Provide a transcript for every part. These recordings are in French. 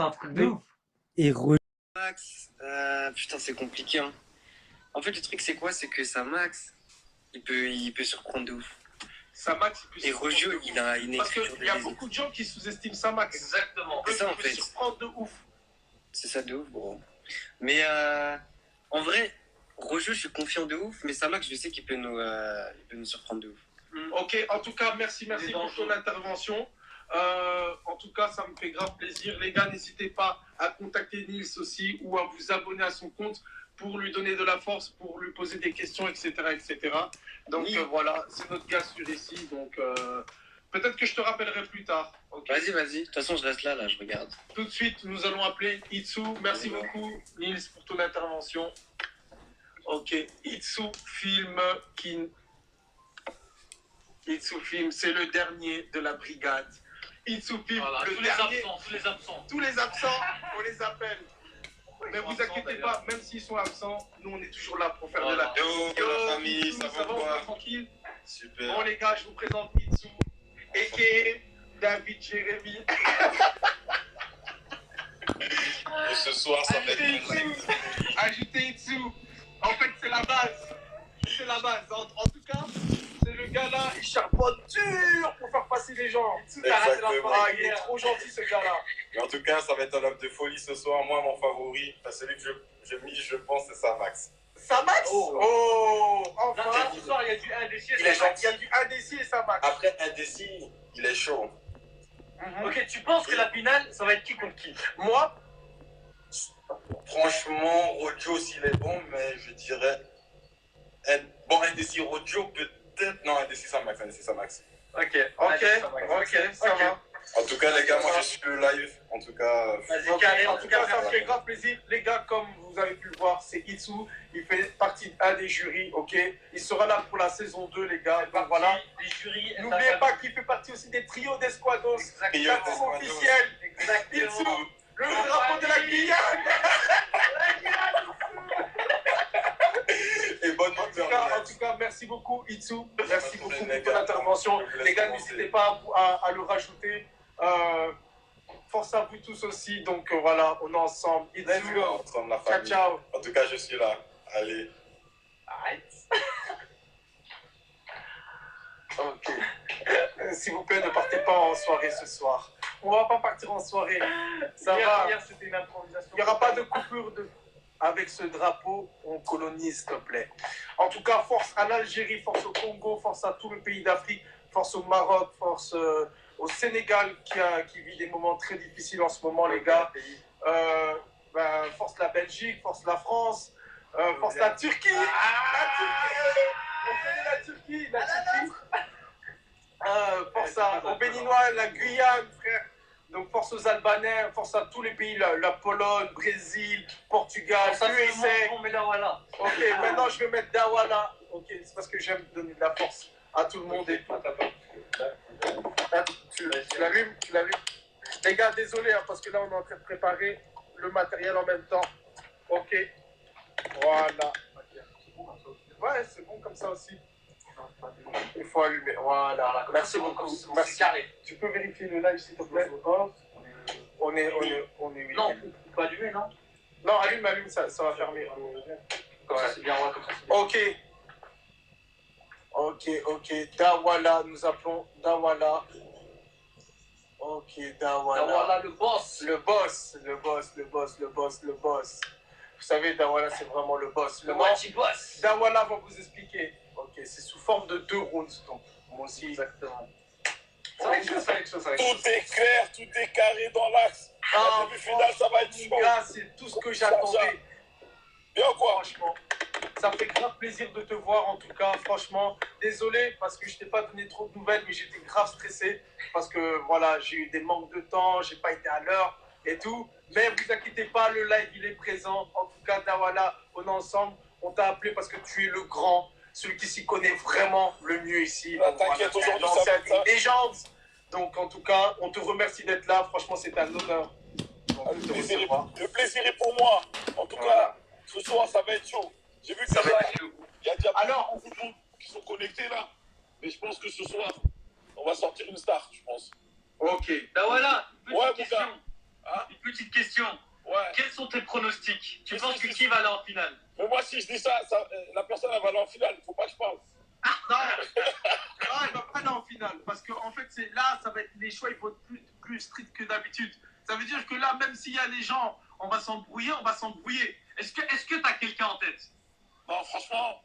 C'est un truc de ouf. Et Max, putain, c'est compliqué, hein. En fait, le truc, c'est quoi? C'est que ça, Max, il peut surprendre de ouf. Samax, Et Rojo, il a une parce écriture qu'il y a beaucoup de gens qui sous-estiment Samax. Exactement. C'est ça, en Il peut fait. surprendre de ouf. C'est ça de ouf, bro. Mais en vrai, Rojo, je suis confiant de ouf, mais Samax, je sais qu'il peut nous surprendre de ouf. Ok, en tout cas, merci pour ton intervention. En tout cas, ça me fait grave plaisir. Les gars, n'hésitez pas à contacter Nils aussi ou à vous abonner à son compte pour lui donner de la force, pour lui poser des questions, etc. etc. Donc Oui. voilà, c'est notre gars sur ici. Donc peut-être que je te rappellerai plus tard. Okay. Vas-y. De toute façon, je reste là, je regarde. Tout de suite, nous allons appeler Itsu. Merci beaucoup, Nils, pour ton intervention. Ok, Itsu Film Itsu Film, c'est le dernier de la brigade. Itsu Film, Voilà, le tous dernier. les absents. Tous les absents, on les appelle. Mais vous inquiétez pas, même s'ils sont absents, nous on est toujours là pour faire de la. Yo, la famille, Itsu, ça va on quoi? est tranquille. Super. Bon les gars, je vous présente Itsu, a.k.a. David Jérémy. Et ce soir, ça va être Ajoutez Itsu. En fait, c'est la base. C'est la base. En tout cas, c'est le gars là, il charbonne dur pour faire passer les gens. Itsu, Exactement. ah, il est trop gentil ce gars là. Mais en tout cas, ça va être un live de folie ce soir. Moi, mon favori, celui que je mise, je pense, c'est Samax. Samax. Oh, enfin. Là, ce soir, il y a du indécis. Il y a du indécis et Samax. Après, indécis, il est chaud. Ok, tu penses que la finale, ça va être qui contre qui? Moi, Franchement, Rojo, s'il est bon, mais je dirais. Bon, indécis, Rojo, peut-être. Non, indécis, Samax. ok, ça va. En tout cas, les gars, moi, je suis le live. En tout cas, Vas-y, Ok, carré. en tout cas, ça me fait grave plaisir. Les gars, comme vous avez pu le voir, c'est Itsu. Il fait partie d'un des jurys, ok. Il sera là pour la saison 2, les gars. Donc voilà. Les jurys. N'oubliez pas qu'il fait partie aussi des trios d'Esquados. Exactement. Plateforme officielle. Itsu, le drapeau de la Guyane. et bonne En tout cas, merci beaucoup, Itsu. Merci beaucoup pour ton intervention. Les gars, n'hésitez pas à le rajouter. Force à vous tous aussi. Donc voilà, on est ensemble. Itsu, Let's go. Ensemble, la ciao, famille. ciao. En tout cas, je suis là. Allez. Ok. S'il vous plaît, ne partez pas en soirée ce soir. On va pas partir en soirée. Ça va. Hier, c'était une improvisation. Il n'y aura pas de coupure avec ce drapeau. On colonise, s'il te plaît. En tout cas, force à l'Algérie, force au Congo, force à tout le pays d'Afrique, force au Maroc, force au Sénégal qui vit des moments très difficiles en ce moment, les gars. Force la Belgique, force la France, force la Turquie. La Turquie. On connaît la Turquie. Force aux Béninois, la Guyane, frère. Donc force aux Albanais, force à tous les pays, la Pologne, Brésil, Portugal, USA. Ok, maintenant je vais mettre Dawala. Ok, c'est parce que j'aime donner de la force à tout le monde et tout. Tu l'allumes. Les gars, désolé, hein, parce que là on est en train de préparer le matériel en même temps. Ok. Voilà. Ouais, c'est bon comme ça aussi. Il faut allumer. Voilà. Merci beaucoup. Merci. Carré. Tu peux vérifier le live s'il te plaît? On est Non, on peut allumer, non? Non, allume, ça va fermer. Comme ça, c'est bien, ouais, comme ça, c'est bien. Ok. Dawala, nous appelons Dawala. Ok, Dawala. Dawala, le boss. Le boss. Vous savez, Dawala, c'est vraiment le boss. Le Wachi boss. Dawala va vous expliquer. Ok, c'est sous forme de 2 rounds, donc moi aussi. Exactement. Ça va être chaud. Tout est clair, tout est carré dans l'axe. La demi-finale, ça va être chaud. Gars, c'est tout ce que j'attendais. Bien quoi? Franchement, ça fait grave plaisir de te voir en tout cas. Franchement, désolé parce que je t'ai pas donné trop de nouvelles, mais j'étais grave stressé parce que voilà, j'ai eu des manques de temps, j'ai pas été à l'heure et tout. Mais vous inquiétez pas, le live il est présent. En tout cas, Dawala, on est ensemble. On t'a appelé parce que tu es le grand, celui qui s'y connaît vraiment le mieux ici. T'inquiète, aujourd'hui, ça va c'est être ça. une légende. Donc en tout cas, on te remercie d'être là. Franchement, c'est un honneur. Le plaisir est pour moi. En tout cas, ce soir, ça va être chaud. J'ai vu que Ça va être chaud. il y a déjà Alors, beaucoup de monde qui sont connectés là. Mais je pense que ce soir, on va sortir une star, je pense. ok. Dawala, Ouais, petite question. Hein? Une petite petite question. Ouais. Quels sont tes pronostics? Tu Mais penses si, que si, qui va aller en finale? Mais moi, si je dis ça, la personne, elle va aller en finale. Il faut pas que je parle. Non, ah, il va pas aller en finale. Parce que en fait, là, ça va être, les choix, ils vont être plus stricts que d'habitude. Ça veut dire que là, même s'il y a les gens, on va s'embrouiller, on va s'embrouiller. Est-ce que tu as quelqu'un en tête? Non, franchement,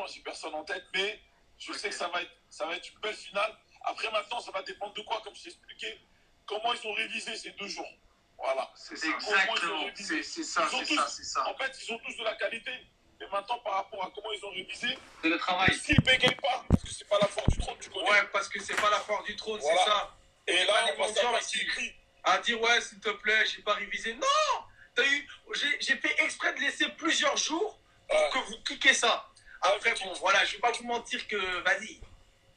j'ai personne en tête, mais je sais que ça va être une belle finale. Après, maintenant, ça va dépendre de quoi, comme je t'ai expliqué, comment ils ont révisé ces 2 jours. Voilà. C'est ça. Exactement. C'est ça, c'est ça. En fait, ils ont tous de la qualité. Mais maintenant, par rapport à comment ils ont révisé, C'est le travail. s'ils bégayent pas, parce que c'est pas la force du trône, tu connais. Ouais, parce que c'est pas la force du trône, Voilà. c'est ça. Et là, on va les savoir gens s'ils ici crient. à dire ouais, s'il te plaît, j'ai pas révisé. Non, j'ai fait exprès de laisser plusieurs jours pour que vous cliquez ça. Après, bon, voilà, je vais pas vous mentir que, vas-y,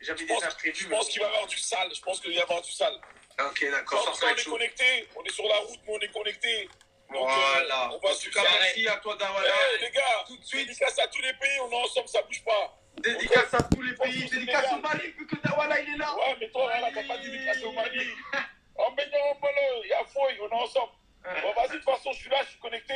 j'avais déjà prévu. Je pense qu'il va y avoir du sale. Je pense qu'il va y avoir du sale. Ok, d'accord. Quand on est connecté, on est sur la route, mais on est connecté. Donc, Voilà. on va En se tout cas, merci à toi, Dawala. les gars, Tout de suite. dédicace à tous les pays, on est ensemble, ça bouge pas. Dédicace à tous les On pays, se dédicace Sénégal. au Mali, vu que Dawala il est là. Ouais, mais toi, là, t'as pas dédicace au Mali. En baignant en bolo, il y a Foy, on est ensemble. Bon, vas-y, de toute façon, je suis là, je suis connecté.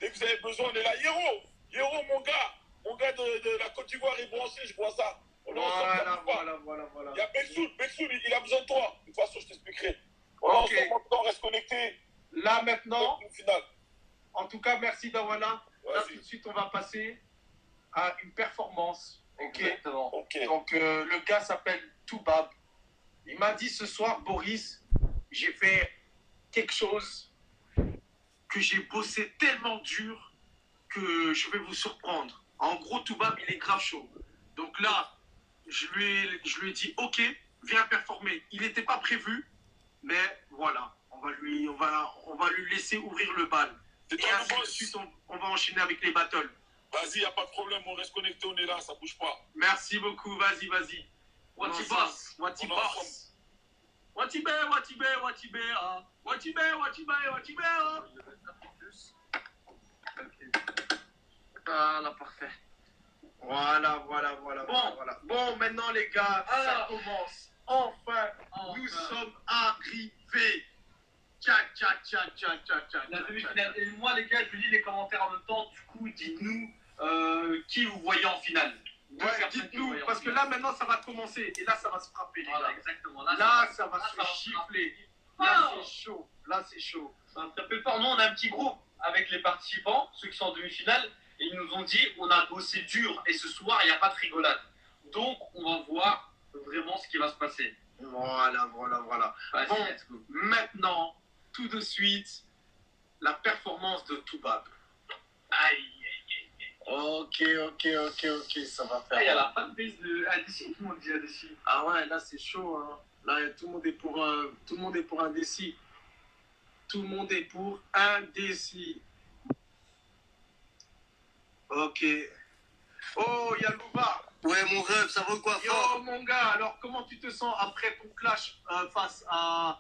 Dès que vous avez besoin, on est là. Yero, mon gars de la Côte d'Ivoire est branché, je vois ça. On est ensemble, ça bouge pas. Voilà. Il y a Belsoul, il a besoin de toi. De toute façon, je t'expliquerai. On est Ok. ensemble, maintenant, on reste connecté. Là, maintenant, Une finale. en tout cas, merci Dawala. Là, Vas-y. tout de suite, on va passer à une performance. Ok. Exactement. Ok. Donc, le gars s'appelle Toubab. Il m'a dit ce soir, Boris, j'ai fait quelque chose que j'ai bossé tellement dur que je vais vous surprendre. En gros, Toubab, il est grave chaud. Donc là, je lui ai dit, ok, viens performer. Il n'était pas prévu, mais voilà, on va lui laisser ouvrir le bal. C'est Et toi le ainsi de boss. suite, on va enchaîner avec les battles. Vas-y, y a pas de problème, on reste connecté, on est là, ça bouge pas. Merci beaucoup, vas-y. Wati Non, boss. Wati On est boss. Wati be, ah. Wati be, ah. Voilà, parfait. Voilà. Bon, maintenant les gars, ça Alors. commence. Enfin, nous sommes arrivés. Tchac. La demi-finale. Et moi, les gars, je lis les commentaires en même temps. Du coup, dites-nous qui vous voyez en finale. Deux Ouais, personnes qui vous dites-nous, voyez en parce que finale. là maintenant ça va commencer. Et là ça va se frapper, les Voilà, gars. exactement. Là, ça va là, se ça va se gifler. Ah. Là, c'est chaud. Ça me fait peur. Nous, on a un petit groupe avec les participants, ceux qui sont en demi-finale, et ils nous ont dit on a bossé dur et ce soir, il n'y a pas de rigolade. Donc, on va voir vraiment ce qui va se passer. Voilà. Vas-y, Bon. let's go. Maintenant, tout de suite, la performance de Toubab. Aïe. Ok, ça va Ah, il y a faire. la fanbase de ADC, tout le monde dit ADC. Ah ouais, là c'est chaud. Hein. Là, tout le monde est pour un déci. Tout le monde est pour un déci. Ok. Oh, il y a Louba. Ouais, mon rêve, ça vaut quoi fort? Yo, mon gars, alors comment tu te sens après ton clash face à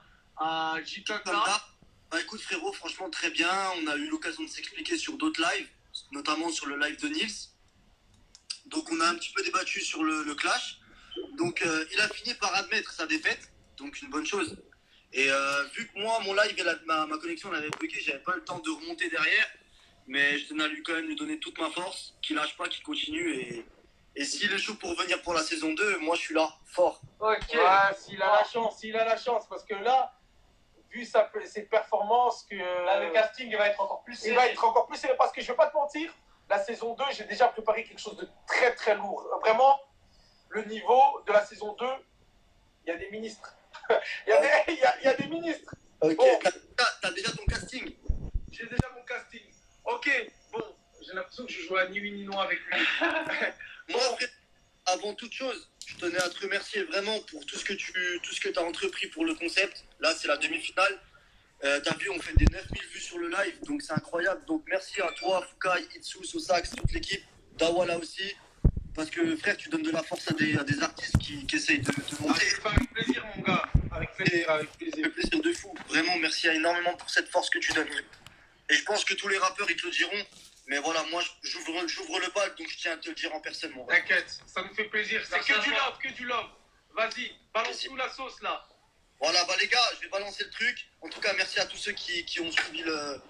JK Comme ça. Bah écoute frérot, franchement très bien. On a eu l'occasion de s'expliquer sur d'autres lives, notamment sur le live de Nils. Donc on a un petit peu débattu sur le clash. Donc il a fini par admettre sa défaite, donc une bonne chose. Et vu que moi, mon live et ma connexion avait bugué, j'avais pas le temps de remonter derrière. Mais je tenais à lui quand même lui donner toute ma force, qu'il lâche pas, qu'il continue. Et s'il est chaud pour venir pour la saison 2, moi je suis là, fort. Ok. Ouais, s'il a la chance, parce que là, vu ses performances, que Là, le casting va être encore plus il va être encore plus serré, parce que je vais pas te mentir, la saison 2, j'ai déjà préparé quelque chose de très très lourd. Vraiment, le niveau de la saison 2, il y a des ministres. Il y a des ministres. Ok, Bon. t'as déjà ton casting? J'ai déjà mon casting. Ok, bon, j'ai l'impression que je joue à ni oui ni non avec lui. Moi, frère, avant toute chose, je tenais à te remercier vraiment pour tout ce que tu as entrepris pour le concept. Là, c'est la demi-finale. T'as vu, on fait des 9000 vues sur le live, donc c'est incroyable. Donc merci à toi, Fukai, Itsu, Sosax, toute l'équipe, Dawala aussi. Parce que frère, tu donnes de la force à des artistes qui essayent de monter. Avec plaisir, mon gars. Avec plaisir. Ça fait plaisir de fou. Vraiment, merci énormément pour cette force que tu donnes. Et je pense que tous les rappeurs, ils te le diront. Mais voilà, moi, j'ouvre le bal, donc je tiens à te le dire en personne, mon ref. T'inquiète, ça nous fait plaisir. C'est Merci que à du toi. love, que du love. Vas-y, balance-nous la sauce là. Voilà, bah les gars, je vais balancer le truc. En tout cas, merci à tous ceux qui ont suivi le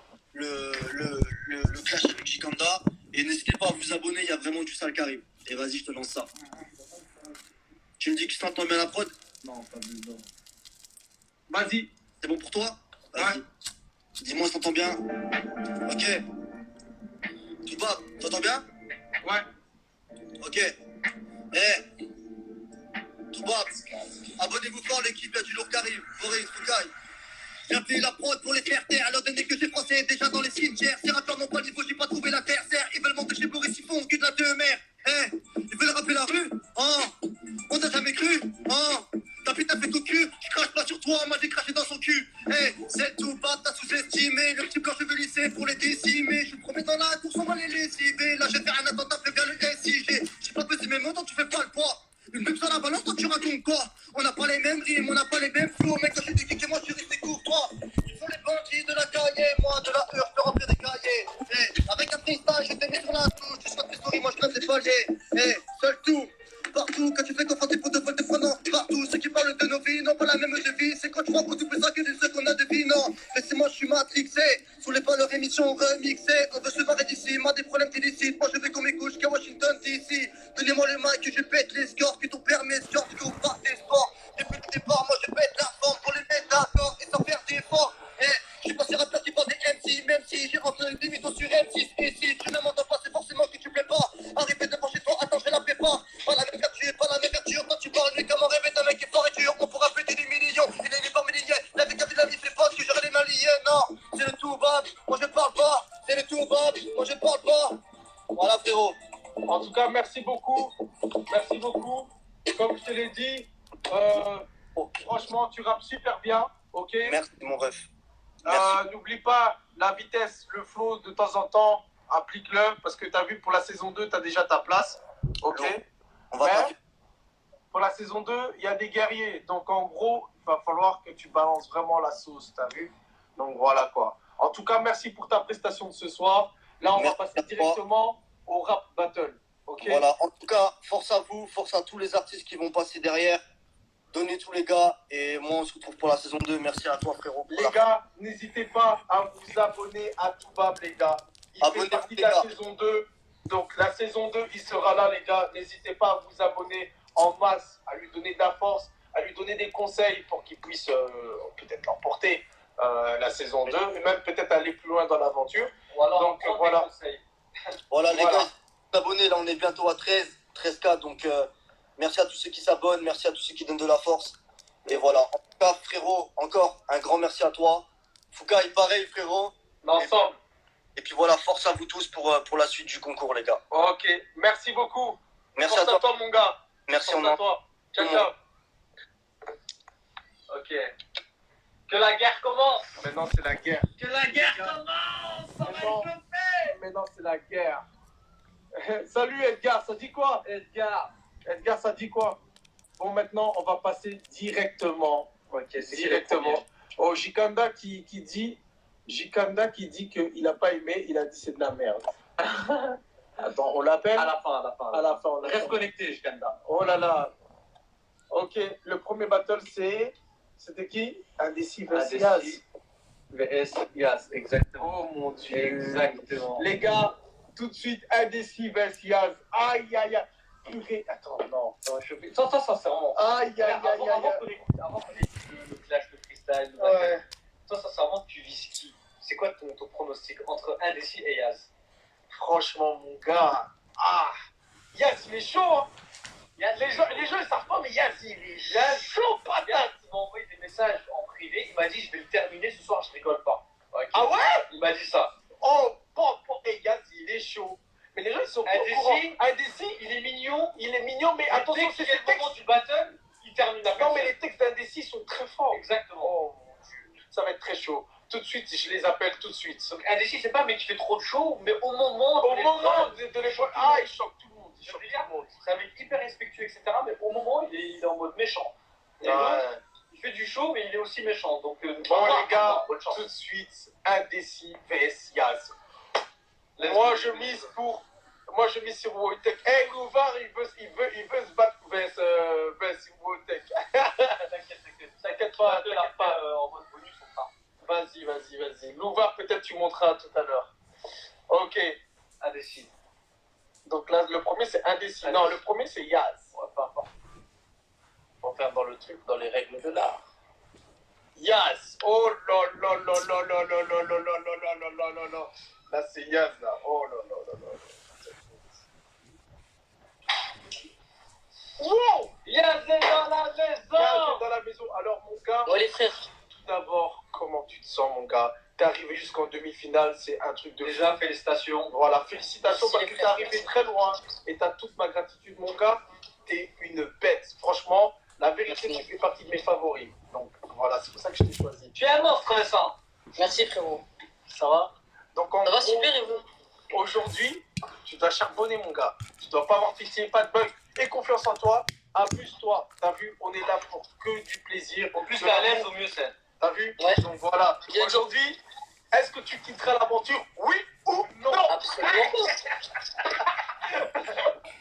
clash avec Gikanda. Et n'hésitez pas à vous abonner, il y a vraiment du sale qui arrive. Et vas-y, je te lance ça. Tu me dis que tu t'entends bien la prod? Non, pas besoin. Vas-y. C'est bon pour toi? Vas-y. Ouais. Dis-moi si t'entends bien. Ok. Tout va, t'entends bien? Ouais. Ok. Eh, tout va. Abonnez-vous fort, l'équipe, il y a du lourd qui arrive. Boris, Foucaille. J'ai pris la prod pour les faire taire, leur donner que j'ai français déjà dans les cimetières. Ces rappeurs n'ont pas le niveau, j'ai pas trouvé l'adversaire. Ils veulent monter chez Boris, ils font que de la deux-mère. Eh, ils veulent rappeler la rue. Oh, on t'a jamais cru. Oh, ta putain fait cocu. Je crache pas sur toi, moi j'ai craché dans son cul. Eh, c'est tout bas, t'as sous-estimé. Le petit blanc chevelu pour les décimer. Je te promets dans la course, on va les lessiver. Là, j'ai fait un attentat, préviens le SIG. J'ai pas pesé mes mots, donc tu fais pas le poids. Une pub sur la balance, toi tu racontes quoi? On n'a pas les mêmes rimes, on n'a pas les mêmes flots. Mec, quand je suis du geek et moi je suis resté courtois. Ils sont les bandits de la cahier, moi de la heure, je peux remplir des cahiers. Eh, avec un freestyle, je t'ai mis sur la touche. Tu sois tes stories, moi je classe des paliers. Eh, seul tout, partout, quand tu fais confronter pour deux fois de fois, non. Partout, ceux qui parlent de nos vies n'ont pas la même devise. C'est quand tu vois qu'on double ça que des ceux qu'on a de vie, non. Laissez-moi, je suis matrixé. Sous les valeurs émissions remixées. On veut se barrer d'ici, moi des problèmes t'illicites. Moi je vais comme mes couches qu'à Washington DC. Donnez-moi le mic que je pète les scores. Que ton père m'escorte, que vous partez sport. Depuis le départ, moi je pète la forme pour les mettre d'accord et sans faire d'efforts. Eh, je suis passé rappeur qui parle des MC, même si j'ai entre les limites sur M6. Et si tu ne m'entends pas, c'est forcément que tu plais pas. Arrêtez de pencher toi, attends, je la prépare. Pas la même vertu, pas la même vertu. Quand tu parles, mais comment rêver d'un mec qui est fort et dur. On pourra péter des millions, et des milliers par milliers. La vie de la vie fait pas que j'aurais les mains liées. Non, c'est le tout bab, moi je parle pas. C'est le tout bab, moi je parle pas. Voilà frérot. En tout cas, merci beaucoup. Merci beaucoup. Comme je te l'ai dit, franchement, tu rappes super bien. Ok. Merci mon ref. Merci. N'oublie pas la vitesse, le flow de temps en temps. Applique-le parce que tu as vu pour la saison 2, tu as déjà ta place. Ok. On va Mais pour la saison 2, il y a des guerriers. Donc en gros, il va falloir que tu balances vraiment la sauce. Tu as vu? Donc voilà quoi. En tout cas, merci pour ta prestation de ce soir. Là, on va passer directement au rap battle. Okay. Voilà, en tout cas, force à vous, force à tous les artistes qui vont passer derrière. Donnez tous les gars, et moi on se retrouve pour la saison 2. Merci à toi frérot. Les gars, n'hésitez pas à vous abonner à Toubab les gars. Il fait partie de la saison 2. Donc la saison 2, il sera là les gars. N'hésitez pas à vous abonner en masse, à lui donner de la force, à lui donner des conseils pour qu'il puisse peut-être l'emporter la saison 2, et même peut-être aller plus loin dans l'aventure. Donc voilà. Voilà les gars, abonnés, là on est bientôt à 13K, donc merci à tous ceux qui s'abonnent, merci à tous ceux qui donnent de la force. Et voilà, en tout cas frérot, encore un grand merci à toi. Foucault, pareil frérot. L'ensemble. Et puis voilà, force à vous tous pour la suite du concours les gars. Ok, merci beaucoup. Merci force à toi mon gars. Merci force à toi. Ciao, ciao. Ok. Que la guerre commence. Maintenant c'est la guerre. Que la guerre commence. Ça va chauffer. Maintenant c'est la guerre. Salut Edgar, ça dit quoi? Edgar, ça dit quoi? Bon, maintenant, on va passer directement au Jikanda qui dit qu'il n'a pas aimé, il a dit c'est de la merde. Attends, on l'appelle? À la fin. Reste connecté, Jikanda. Oh là là. Ok, le premier battle, c'était qui? Indécis vs Yaz. VS Yaz, exactement. Oh mon Dieu. Exactement. Les gars, tout de suite, Indécis vs Yaz. Aïe, aïe, aïe. Purée, attends, non. Ça, sincèrement. Aïe, aïe, aïe, aïe. Avant qu'on écoute le clash, le freestyle, Ouais. toi, sincèrement, tu vises qui? C'est quoi ton pronostic entre Indécis et Yaz? Franchement, mon gars. Ah. Yaz, il est chaud, hein. Les gens, ils savent pas, mais Yaz, il est chaud, patate. Il m'a envoyé des messages en privé, il m'a dit je vais le terminer ce soir, je rigole pas. Okay. Ah ouais? Il m'a dit ça. Oh, et Yaz, il est chaud. Mais les gens, ils sont pas au courant. Indécis, il est mignon, mais attention, c'est le moment du battle, il termine la Non, mais les textes d'Indécis sont très forts. Exactement. Oh mon Dieu, ça va être très chaud. Tout de suite, je les appelle tout de suite. Donc Indécis, c'est pas mais qui fait trop de show, mais au moment de l'époque, il choque tout le monde. C'est un mec hyper respectueux, etc. Mais au moment, il est en mode méchant. Et l'autre, il fait du show, mais il est aussi méchant. Donc, bon, les gars, tout de suite, Indécis vs Yaz. Moi, je mise pour Moi, je mise sur Wojtek. Hey, Louvard, il veut se battre vers Wojtek. T'inquiète pas, en mode bonus, on fera. Vas-y. Louvard, peut-être tu monteras tout à l'heure. Ok. Indécis. Donc là, le premier, c'est indécis. Non, le premier, c'est Yaz. Ouais, peu importe. On va faire dans le truc, dans les règles de l'art. Yaz. Oh là là là là là là là là là là là là là là. Là, c'est Yaz, là. Oh là là là là. Wow! Yaz est dans la Yaz est maison. dans la maison. Alors, mon gars, Ouais, les frères. tout d'abord, comment tu te sens, mon gars? T'es arrivé jusqu'en demi-finale, c'est un truc de fou. Déjà, félicitations. Voilà, félicitations Merci, parce les que t'es frères. arrivé très loin et t'as toute ma gratitude, mon gars. T'es une bête. Franchement, la vérité, Merci. tu fais partie de mes favoris. Donc voilà, c'est pour ça que je t'ai choisi. Tu es un monstre, Vincent. Merci, frérot. Ça va? Donc en Ça va gros, super, et vous? aujourd'hui, tu dois charbonner, mon gars. Tu dois pas avoir pitié, pas de bug. Aie confiance en toi. Amuse-toi. T'as vu, on est là pour que du plaisir. Au plus De t'es à l'amour. l'aise, au mieux c'est. T'as vu? Ouais. Donc voilà. Bien dit. Aujourd'hui, est-ce que tu quitteras l'aventure? Oui ou non? Absolument.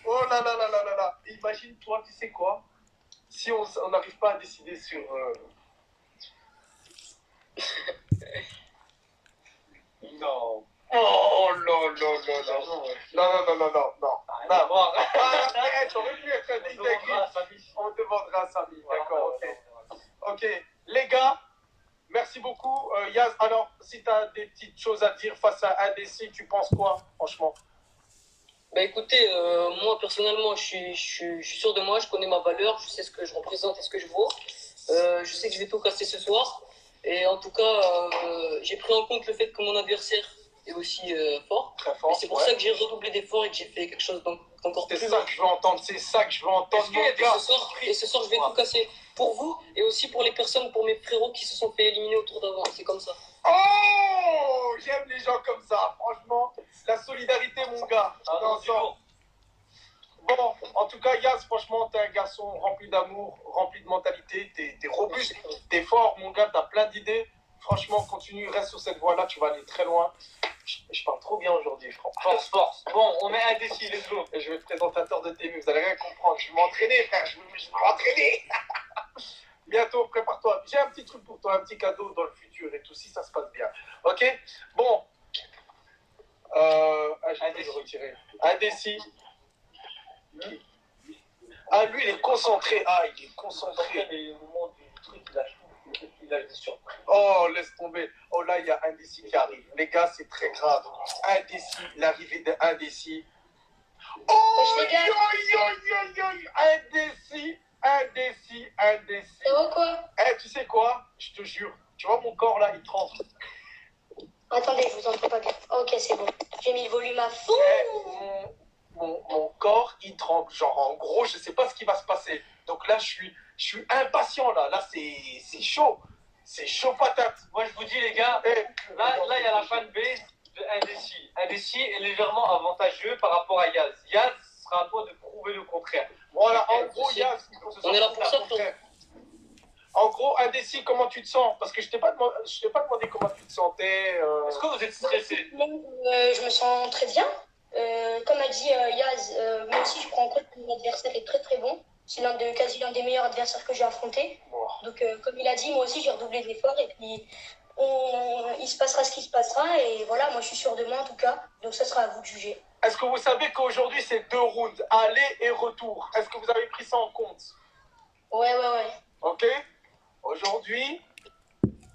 Oh là là là là là là. Imagine-toi, tu sais quoi? Si on n'arrive pas à décider sur... Non. Oh là là là là. Non. Rien à voir. T'aurais pu être un On demandera à Samy. On demandera à Samy. D'accord, ok. Ouais. Ok, les gars, merci beaucoup. Yaz, alors, si tu as des petites choses à dire face à ADC, tu penses quoi, franchement? Bah écoutez, moi personnellement, je suis sûr de moi, je connais ma valeur, je sais ce que je représente et ce que je vaux. Je sais que je vais tout casser ce soir. Et en tout cas, j'ai pris en compte le fait que mon adversaire est aussi fort. Très Et fort. c'est pour ouais. ça que j'ai redoublé d'efforts et que j'ai fait quelque chose d'encore C'est plus ça grand. que je veux entendre, c'est ça que je veux entendre, Est-ce qu'il y a mon des gars. Et ce soir, je vais tout casser pour vous et aussi pour les personnes, pour mes frérots qui se sont fait éliminer au tour d'avant. C'est comme ça. Oh, j'aime les gens comme ça, franchement. La solidarité, mon gars. Ah non, Non, du ça. lourd. Bon, en tout cas, Yaz, franchement, t'es un garçon rempli d'amour, rempli de mentalité, t'es robuste, t'es fort, mon gars, t'as plein d'idées. Franchement, continue, reste sur cette voie-là, tu vas aller très loin. Je parle trop bien aujourd'hui, franchement. Force. Bon, on met indécis, let's go. Et je vais être présentateur de TV, vous allez rien comprendre. Je vais m'entraîner, frère, je vais m'entraîner. Bientôt, prépare-toi. J'ai un petit truc pour toi, un petit cadeau dans le futur et tout, si ça se passe bien. Ok? Bon. Je vais le retirer. Indécis. Ah, lui, il est concentré. Ah, il est concentré. Les moments du truc, il a des surprises. Oh, laisse tomber. Oh, là, il y a Indécis qui arrive. Les gars, c'est très grave. Indécis, l'arrivée d'Indécis. Oh, Wesh, les gars. Indécis. Ça va quoi? Eh, tu sais quoi? Je te jure. Tu vois, mon corps, là, il tremble. Attendez, je vous entends pas bien. Ok, c'est bon. J'ai mis le volume à fond. Eh, mon corps, il tremble. Genre, en gros, je sais pas ce qui va se passer. Donc là, je suis impatient, là. Là, c'est chaud. C'est chaud patate. Moi, je vous dis, les gars, Eh, là, il y a la fanbase de Indécis. Indécis est légèrement avantageux par rapport à Yaz. Yaz sera à toi de prouver le contraire. Voilà, en gros, Yaz, il faut que ce soit On est là pour ça, contraire. En gros, Indécis, comment tu te sens? Parce que je t'ai pas demandé comment tu te sentais. Est-ce que vous êtes stressé? Je me sens très bien. Comme a dit Yaz, moi aussi je prends en compte que mon adversaire est très très bon. C'est quasi l'un des meilleurs adversaires que j'ai affronté. Bon. Donc comme il a dit, moi aussi j'ai redoublé d'efforts et puis il se passera ce qui se passera et voilà, moi je suis sûr de moi en tout cas. Donc ça sera à vous de juger. Est-ce que vous savez qu'aujourd'hui, c'est 2 rounds, aller et retour? Est-ce que vous avez pris ça en compte? Ouais. Ok? Aujourd'hui,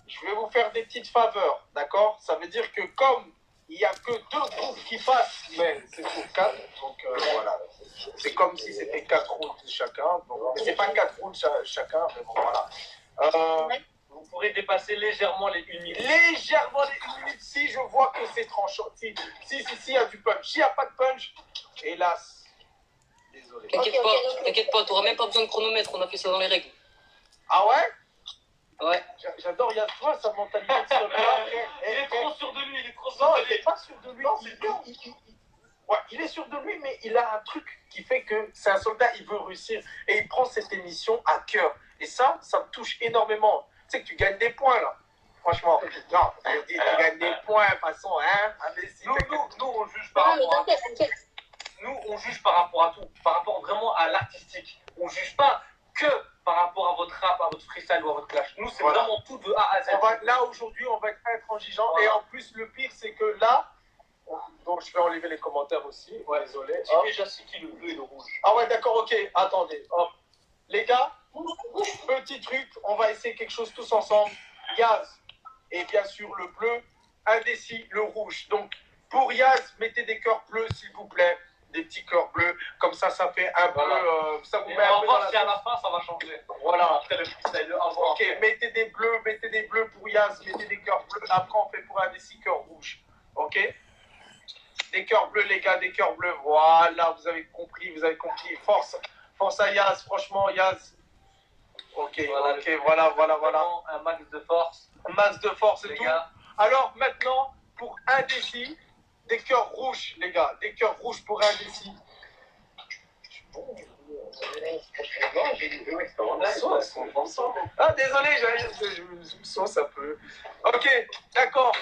je vais vous faire des petites faveurs, d'accord? Ça veut dire que comme il n'y a que 2 groupes qui passent, mais c'est pour 4, donc voilà. C'est comme si c'était 4 rounds chacun. Donc, mais c'est pas 4 rounds chacun, mais bon, voilà. Vous pourrez dépasser légèrement les 1 minute. Légèrement les 1 minute si je vois que c'est tranchant. Si, il y a du punch. S'il n'y a pas de punch, hélas. Désolé. T'inquiète pas, t'auras même pas besoin de chronomètre, on a fait ça dans les règles. Ah ouais? Ouais. J'adore, il y a toi, sa mentalité de soldat. Il est trop sûr de lui, il est trop sûr Non, de il n'est lui. pas sûr de lui. Ouais, il est sûr de lui, mais il a un truc qui fait que c'est un soldat, il veut réussir. Et il prend cette émission à cœur. Et ça me touche énormément. Tu sais que tu gagnes des points, là. Franchement. Non, tu gagnes des points, de toute façon, hein. Nous, on juge pas. Non mais t'inquiète. nous, on juge par rapport à tout, par rapport vraiment à l'artistique. On juge pas que par rapport à votre rap, à votre freestyle ou à votre clash. Nous, c'est vraiment tout de A à Z. Là, aujourd'hui, on va être intransigeant. Et en plus, le pire, c'est que là, donc je vais enlever les commentaires aussi. Ouais, désolé. Déjà, c'est qui le bleu et le rouge? Ah ouais, d'accord, ok. Attendez. Hop. Les gars, petit truc, on va essayer quelque chose tous ensemble. Yaz, et bien sûr le bleu, indécis, le rouge. Donc, pour Yaz, mettez des cœurs bleus, s'il vous plaît. Des petits cœurs bleus. Comme ça fait un peu... ça vous met un peu dans la... si à la fin, ça va changer. Voilà. Après le freestyle, ok, mettez des bleus pour Yaz, mettez des cœurs bleus. Après, on fait pour indécis, cœur rouge. Ok? Des cœurs bleus, les gars, des cœurs bleus. Voilà, vous avez compris. Force à Yaz, franchement, Yaz. Ok, voilà, ok, voilà. Un max de force. Un max de force et les tout. Gars. Alors, maintenant, pour indécis, des cœurs rouges, les gars. Des cœurs rouges pour indécis. Ah, désolé, je me sauce un peu. Ok, d'accord.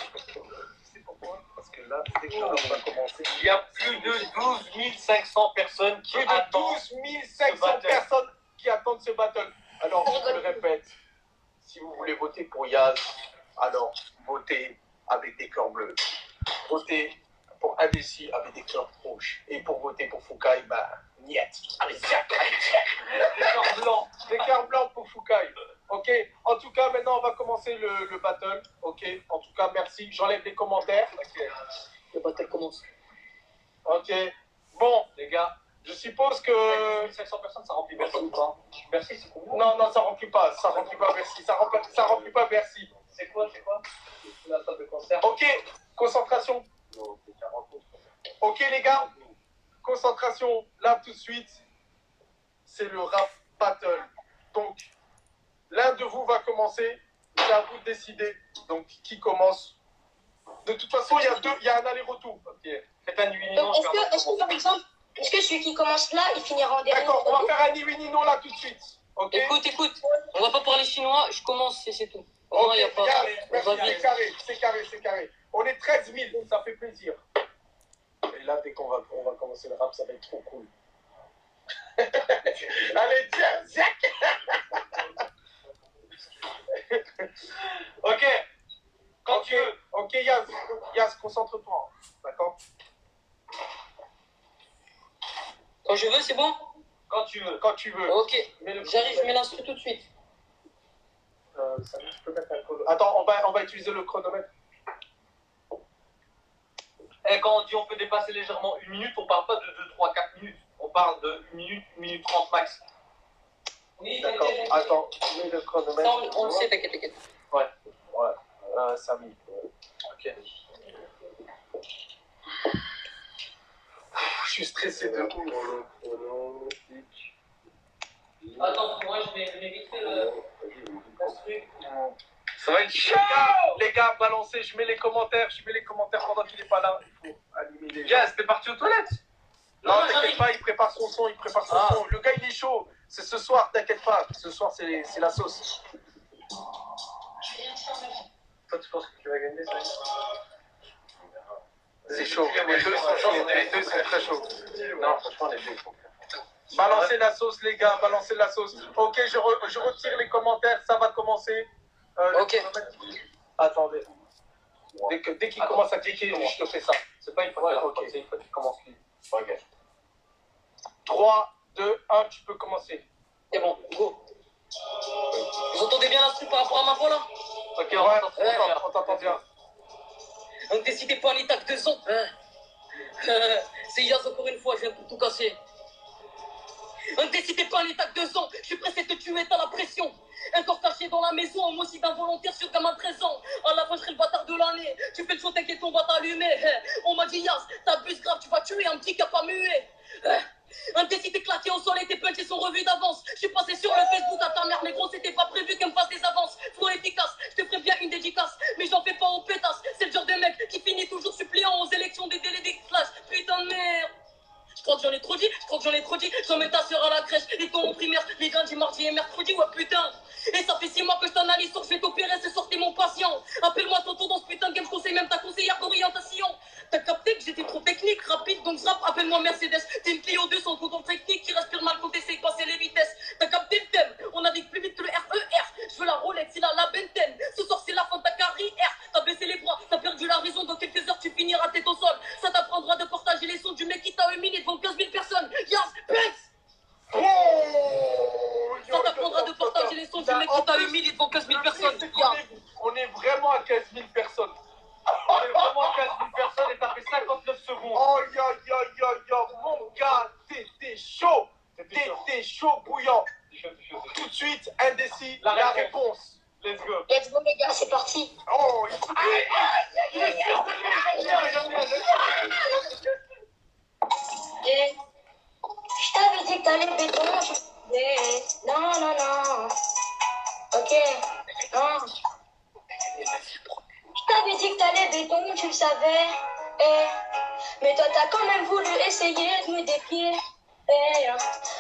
Parce que là, dès que on va commencer. Il y a plus de 12 500 personnes qui attendent. 12 500 personnes qui attendent ce battle. Alors, je le répète, si vous voulez voter pour Yaz, alors votez avec des cœurs bleus. Votez pour indécis avec des cœurs rouges. Et pour voter pour Foucaï, bah, niet. Allez, des cœurs blancs pour Foucaï. Ok, en tout cas, maintenant, on va commencer le battle. Ok, en tout cas, merci. J'enlève les commentaires. Okay. Le battle commence. Ok, bon, les gars, je suppose que... 1500 personnes, ça remplit Bercy ou pas? Bercy, c'est combien? Non, ça remplit pas Bercy. Ça remplit pas Bercy. C'est quoi la salle de concert? Ok, concentration. Ok, les gars, concentration. Là, tout de suite, c'est le rap battle. Donc, l'un de vous va commencer. C'est à vous de décider. Donc, qui commence? De toute façon, il y a un aller-retour. Okay. Faites un nuit. Donc, est-ce que, par exemple, est-ce que celui qui commence là, il finira en dernier? D'accord, on va faire un ni oui ni non là tout de suite. Ok. Écoute, on va pas parler chinois, je commence, c'est tout. Ok, Y a pas... c'est carré. On est 13 000, donc ça fait plaisir. Et là, dès qu'on va commencer le rap, ça va être trop cool. Allez, tiens, Zach. Ok. Quand tu veux. Ok, Yaz, concentre-toi. D'accord? Quand je veux, c'est bon? Quand tu veux. Ok, j'arrive, je mets l'instru tout de suite. Je peux mettre un chrono. Attends, on va utiliser le chronomètre. Et quand on dit on peut dépasser légèrement 1 minute, on parle pas de 2, 3, 4 minutes. On parle de 1 minute, 1 minute 30 max. Oui, d'accord. Attends, je mets le chronomètre. Ça, on le sait, t'inquiète. Ouais. 5 minutes. Ok. Je suis stressé de ouf. Attends, moi je mets vite fait l'instru. Ça va être chaud. Les gars, balancez, je mets les commentaires pendant qu'il n'est pas là. Il faut animer les gens. Yes, t'es parti aux toilettes? Non, t'inquiète pas, il prépare son son. Le gars, il est chaud. C'est ce soir, t'inquiète pas. Ce soir, c'est la sauce. Toi, tu penses que tu vas gagner ça? C'est chaud. Les deux sont chauds. Les deux sont très chauds. Non, franchement, les deux. Balancez la sauce, les gars. Balancez la sauce. Ok, je retire les commentaires. Ça va commencer. Ok. Attendez. Dès qu'il commence à cliquer, je te fais ça. C'est pas une fois ok. c'est une fois qu'il commence lui. Ok. 3, 2, 1, tu peux commencer. C'est bon, go. Vous entendez bien l'instru par rapport à ma voix là? Ok, on t'entend bien. Ne décidez pas les tacs de son. C'est Yaz encore une fois, je viens pour tout casser. Ne décidez pas les tacs de son. Je suis pressé de te tuer, t'as la pression. Un corps caché dans la maison, homicide involontaire sur gamin de 13 ans. À la fin, je serai le bâtard de l'année. Tu fais le show, t'inquiète, on va t'allumer. On m'a dit Yaz, t'abuses grave, tu vas tuer un petit qui a pas mué. Un décidé claqué au sol et tes punchs sont revus d'avance. Je suis passé sur le Facebook à ta mère, mais gros, c'était pas prévu qu'elle me fasse des avances. Flow efficace, je te ferai bien une dédicace, mais j'en fais pas aux pétasses. C'est le genre de mec qui finit toujours suppléant aux élections des délais des clashs. Putain de merde. Je crois que j'en ai trop dit, j'emmène ta soeur à la crèche, les tons en primaire, les lundis, mardi et mercredi, ouais putain. Et ça fait 6 mois que je t'analyse, je vais t'opérer, c'est sorti mon patient. Appelle-moi tonton dans ce putain de game, je conseille même ta conseillère d'orientation. T'as capté que j'étais trop technique, rapide, donc je rappe, appelle-moi moi Mercedes. T'es une Clio 200 contrôle technique qui respire mal quand t'essayes de passer les vitesses. T'as capté le thème, on navigue plus vite que le RER. Je veux la Rolex, il a la Benten. Ce soir c'est la fin de ta carrière. T'as baissé les bras, t'as perdu la raison. Dans quelques heures tu finiras tête au sol. Ça t'apprendra de partager les sons du mec qui t'a humilié devant 15 000 personnes. Yas, Banks. Ça t'apprendra de partager les sons du mec qui t'a humilié devant 15 000 personnes. On est vraiment à 15 000 personnes. On est vraiment à 15 000 personnes et t'as fait 59 secondes. Oh, mon gars, t'es chaud. T'es chaud, bouillant. Tout de suite, indécis, la réponse. Let's go. Let's go, les gars, c'est parti. Oh, Et je t'avais dit que t'allais béton. Non, non, non. Ok. Non. Je t'avais dit que t'allais béton, tu le savais. Eh. Mais toi, t'as quand même voulu essayer de me défier. Eh.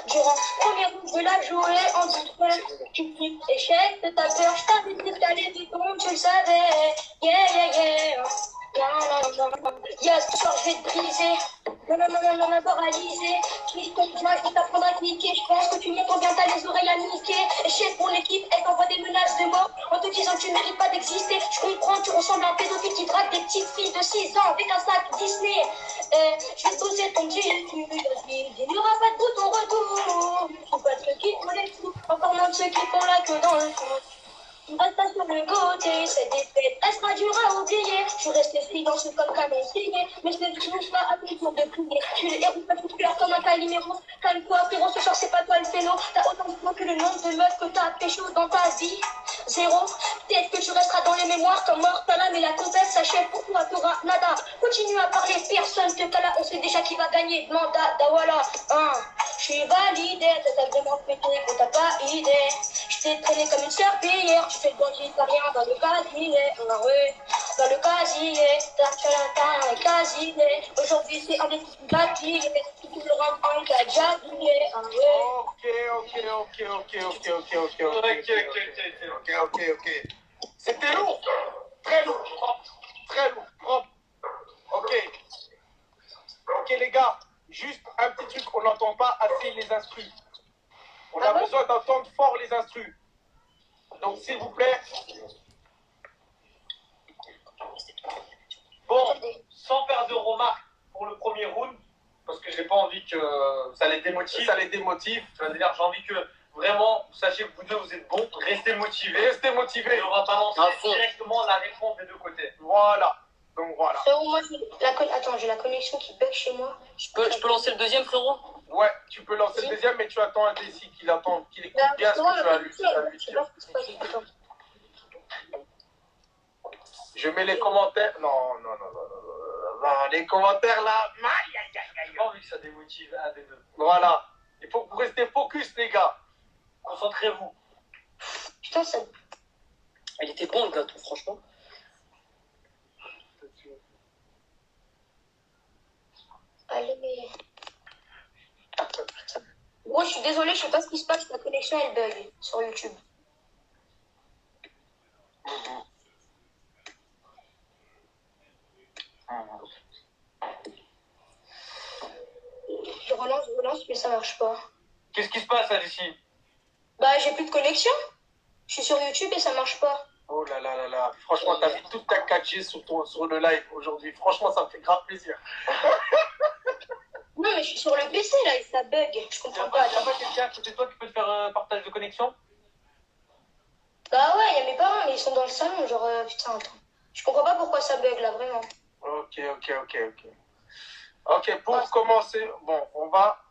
Durant ce premier round, je la jouais en douce. Tu dis échec de ta peur. Je t'avais dit que t'allais béton, tu le savais. Yeah. Non. Yes, ce soir, je vais te briser. Non, paralysé. Clique ton doigt, je vais t'apprendre à cliquer. Je pense que tu m'entends bien, t'as les oreilles à niquer. Chef pour l'équipe, elle t'envoie des menaces de mort en te disant que tu mérites pas d'exister. Je comprends, tu ressembles à un pédophile qui drague des petites filles de 6 ans avec un sac Disney. Je vais te poser ton jean, tu il n'y aura pas de bouton retour. Je suis pas de ceux qui font les sous, encore moins de ceux qui font la queue dans le fond. Reste pas sur le côté, cette défaite restera dur à oublier. Je suis resté silence comme canon signé, mais je ne touche pas à mes tours de prier. Je suis le héros de tout cœur comme un Calimero. Calme-toi, frérot, ce soir c'est pas toi le félo. T'as autant de points que le nombre de meufs que t'as pécho dans ta vie. Zéro, peut-être que tu resteras dans les mémoires comme Mortala, mais la compète s'achève pour toi, t'auras nada. Continue à parler, personne te cala, on sait déjà qui va gagner. Demande à Dawala, je suis validé, t'as vraiment pété que t'as pas idée. Je t'ai traîné comme une serpillière, tu fais le bandit, t'as rien dans le casier. Dans le casier, t'as un casier. Aujourd'hui c'est un des petits papiers, si tu le rends en t'as déjà brillé. Ok. C'était lourd. Très lourd. Propre. Ok, les gars. Juste un petit truc, on n'entend pas assez les instrus. On a besoin d'entendre fort les instrus. Donc, s'il vous plaît. Bon, sans faire de remarques pour le premier round, parce que j'ai pas envie que ça les démotive. C'est-à-dire, j'ai envie que vraiment, vous sachiez que vous deux, vous êtes bons. Restez motivés. Et on va balancer directement la réponse des deux côtés. Voilà. Donc voilà. Frérot, moi, j'ai la connexion qui bug chez moi. Je peux lancer le deuxième, frérot? Ouais, tu peux lancer le deuxième, mais tu attends un décis qu'il écoute bien ce que tu as lui dire. Je mets les commentaires. Non. Les commentaires là. J'ai pas envie que ça démotive un des deux. Voilà. Il faut que vous restez focus, les gars. Concentrez-vous. Putain, ça. Il était bon, le gâteau, franchement. Allez, mais. Gros, je suis désolé, je sais pas ce qui se passe, la connexion elle bug sur YouTube. Je relance, mais ça marche pas. Qu'est-ce qui se passe, Alicie? Bah, j'ai plus de connexion. Je suis sur YouTube et ça marche pas. Oh là. Franchement, t'as mis toute ta 4G sur le live aujourd'hui. Franchement, ça me fait grave plaisir. Non, mais je suis sur le PC là et ça bug. Je comprends pas. T'as pas quelqu'un à côté de toi qui peut te faire partage de connexion? Bah ouais, y a mes parents, mais ils sont dans le salon. Genre, putain, attends. Je comprends pas pourquoi ça bug là, vraiment. Ok. Ok, pour commencer, bon, on va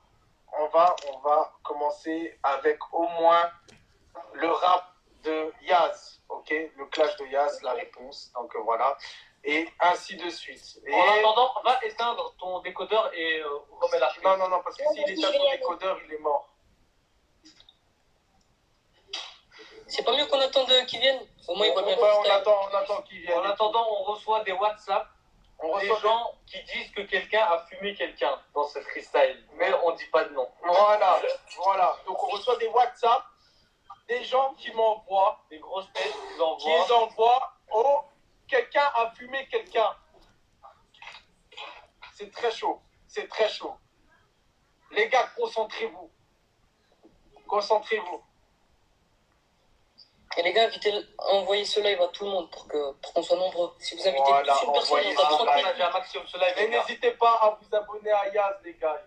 commencer avec au moins le rap de Yaz, ok? Le clash de Yaz, la réponse, donc voilà. Et ainsi de suite. Et... En attendant, va éteindre ton décodeur et remets la clé. Non, parce que s'il éteint son décodeur, il est mort. C'est pas mieux qu'on attende qu'ils viennent? Au moins, il va bien On attend qu'il vienne. En attendant, on reçoit des WhatsApp. Des gens qui disent que quelqu'un a fumé quelqu'un dans ce freestyle, mais on dit pas de nom. Voilà. Donc on reçoit des WhatsApp, des gens qui m'envoient, Des grosses têtes qui les envoient, oh, quelqu'un a fumé quelqu'un. C'est très chaud. Les gars, concentrez-vous. Concentrez-vous. Et les gars, envoyez ce live à tout le monde pour qu'on soit nombreux. Si vous invitez Voilà, plus une personne, envoyez on sera ce 30 live. 000. Un maximum ce live, Et n'hésitez pas à vous abonner à Yaz, les gars.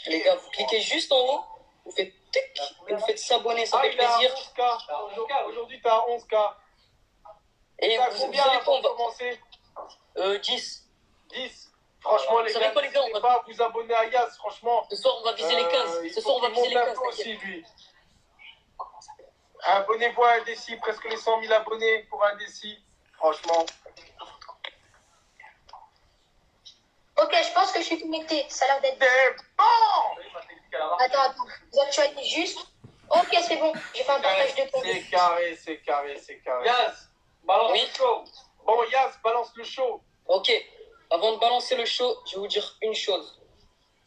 Les gars, vous cliquez juste en haut, vous faites tic, et vous faites s'abonner, ça fait il est à plaisir. 11K. Aujourd'hui, t'es à 11K. Et T'as vous combien savez avant quoi, de commencer 10. 10. Franchement, les Vous savez gars, quoi, les gars, n'hésitez pas à vous abonner à Yaz, franchement. Ce soir, on va viser les 15. Ce soir, on va viser les 15. aussi, lui. Abonnez-vous à un déci, presque les 100 000 abonnés pour un déci. Franchement. Ok, je pense que je suis connecté. Ça a l'air d'être. C'est bon. Attends. Vous actualisez juste. Ok, c'est bon. J'ai fait un partage de compte. C'est carré. Yaz, balance Oui. le show. Bon, Yaz, balance le show. Ok, avant de balancer le show, je vais vous dire une chose.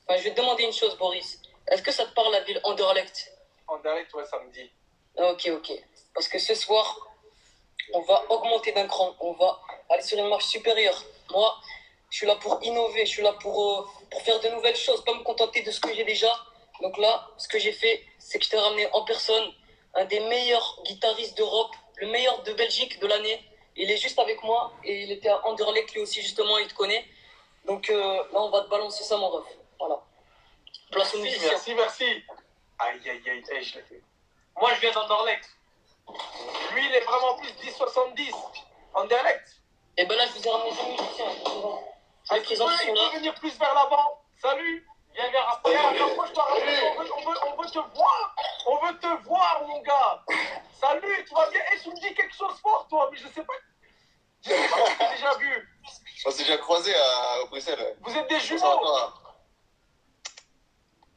Enfin, je vais te demander une chose, Boris. Est-ce que ça te parle la ville Anderlecht? En direct, ouais, ça me dit. Ok. Parce que ce soir, on va augmenter d'un cran. On va aller sur une marche supérieure. Moi, je suis là pour innover. Je suis là pour faire de nouvelles choses. Pas me contenter de ce que j'ai déjà. Donc là, ce que j'ai fait, c'est que je t'ai ramené en personne un des meilleurs guitaristes d'Europe, le meilleur de Belgique de l'année. Il est juste avec moi et il était à Anderlecht lui aussi, justement, il te connaît. Donc là, on va te balancer ça, mon ref. Voilà. Place aux musiciens. Merci. Aïe, je l'ai fait. Moi, je viens d'Anderlecht. Lui, il est vraiment plus 10-70. En direct. Et ben là, je vous ai ramené 10 musiciens. Ah, Les présents qui sont il là. peut venir plus vers l'avant. Salut. Viens, rapproche. Rapproche-toi. On veut te voir. On veut te voir, mon gars. Salut, tu vas bien. Et tu me dis quelque chose fort, toi. Mais je sais pas. Je sais pas si tu as déjà vu. On s'est déjà croisé au Bruxelles. Vous êtes des On s'en jumeaux. va.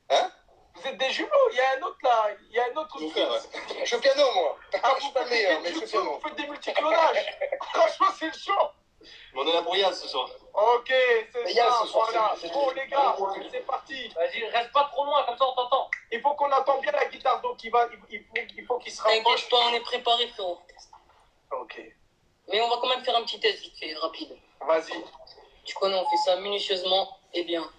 Hein? Vous êtes des jumeaux. Il y a un autre là. Il y a un autre. Mon frère, ouais. Je suis au piano, moi. Ah, Je suis pas le meilleur, mais je suis au piano. Vous faites des multiclonages. Franchement, c'est chaud. Mais on est là pour Yaz ce soir. Ok, c'est Mais ça. Yaz, ce soir, Voilà. c'est- Bon, les gars, c'est parti. Vas-y, reste pas trop loin, comme ça on t'entend. Il faut qu'on entende bien la guitare, donc il faut qu'il se rapproche. T'inquiète pas, on est préparé, frérot. Ok, Mais on va quand même faire un petit test vite fait, rapide. vas-y. Tu connais, on fait ça minutieusement et bien.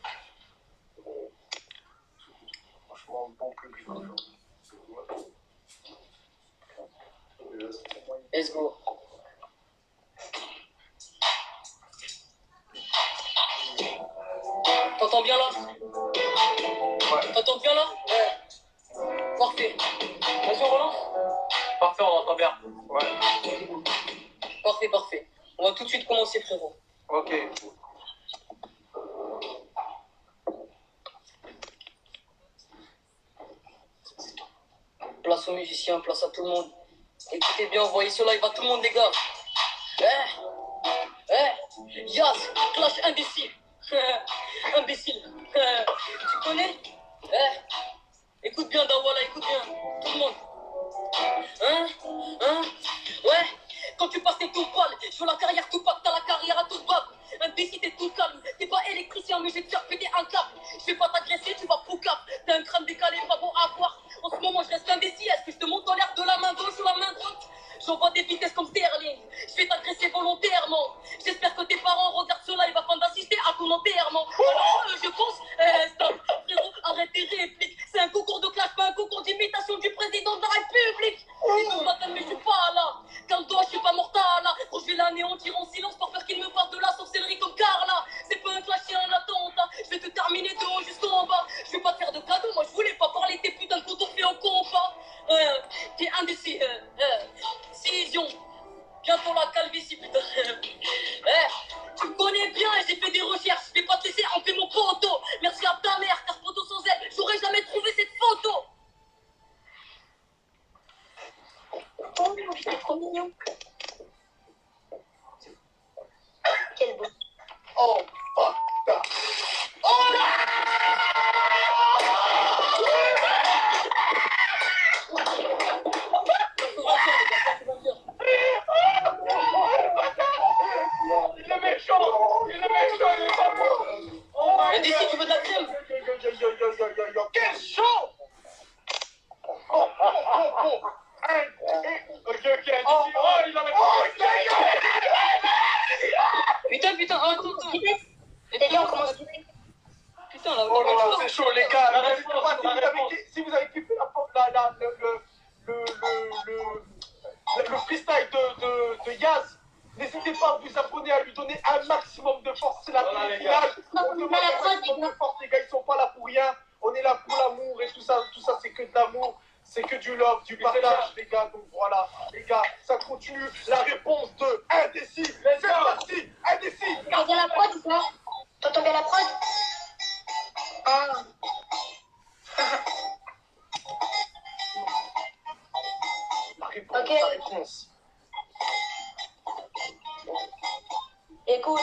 Franchement, bon public. Let's go. T'entends bien là? Ouais. T'entends bien là? Ouais. Parfait. Vas-y, on relance? Parfait, on entend bien. Ouais. Parfait. On va tout de suite commencer, frérot. Ok. Place aux musiciens, place à tout le monde. Écoutez bien, envoyez ce live à tout le monde, les gars. Yaz, clash imbécile. Imbécile. Tu connais? Écoute bien, Dawala, écoute bien. Tout le monde. Ouais. Quand tu passes, t'es tout pâle. Je veux la carrière tout pâle, t'as la carrière à tout bab. Imbécile, t'es tout calme. T'es pas électricien, mais je vais te faire péter un câble. Je vais pas t'agresser, tu vas poucap. T'as un crâne décalé, pas bon à voir. En ce moment, je reste indécis. Est-ce que je te monte dans l'air de la main gauche ou la main droite? J'envoie des vitesses comme Sterling. Je vais t'agresser volontairement. J'espère que tes parents regardent ce live afin d'assister à ton enterrement. Alors, je pense. Stop, frérot, arrête tes répliques. C'est un concours de clash, pas un concours d'imitation du président de la République. Ils me battent, mais je suis pas là. Calme-toi, je suis pas mortal là. Quand je vais l'anéantir en silence par peur qu'il me fasse de la sorcellerie comme Carla. C'est pas un clash, c'est un attentat. Je vais te terminer de haut jusqu'en bas. Je vais pas te faire de cadeau, moi je voulais pas parler tes putains de contours au compas. T'es indécis. Cision. Bientôt la calvitie, putain. Tu me connais bien et j'ai fait des recherches. Je vais pas te laisser enlever mon poteau. Merci à ta mère, car poteau sans elle, j'aurais jamais trouvé cette photo. Oh, c'est trop mignon. Quel beau. Oh, fuck that. Oh là! Il est méchant! Il est pas bon! Oh my Mais d'ici, tu veux de la crème? Yo, quel chaud! Oh! Ok, il avait Putain, attends. Les gars, on commence. Putain, là, Oh là c'est chaud, les gars. La N'hésitez réponse, pas, la réponse. si vous avez kiffé le freestyle de Yaz, n'hésitez pas à vous abonner, à lui donner un maximum de force. C'est la Voilà, les gars. finale. On demande un maximum de force, les gars. Ils sont pas là pour rien. On est là pour l'amour et tout ça, c'est que de l'amour. C'est que du love, du partage, les gars. Donc voilà, les gars, ça continue. La réponse de indécis. C'est parti, indécis. T'entends bien la prod ou pas? T'entends bien la prod? Ah. La réponse. Écoute.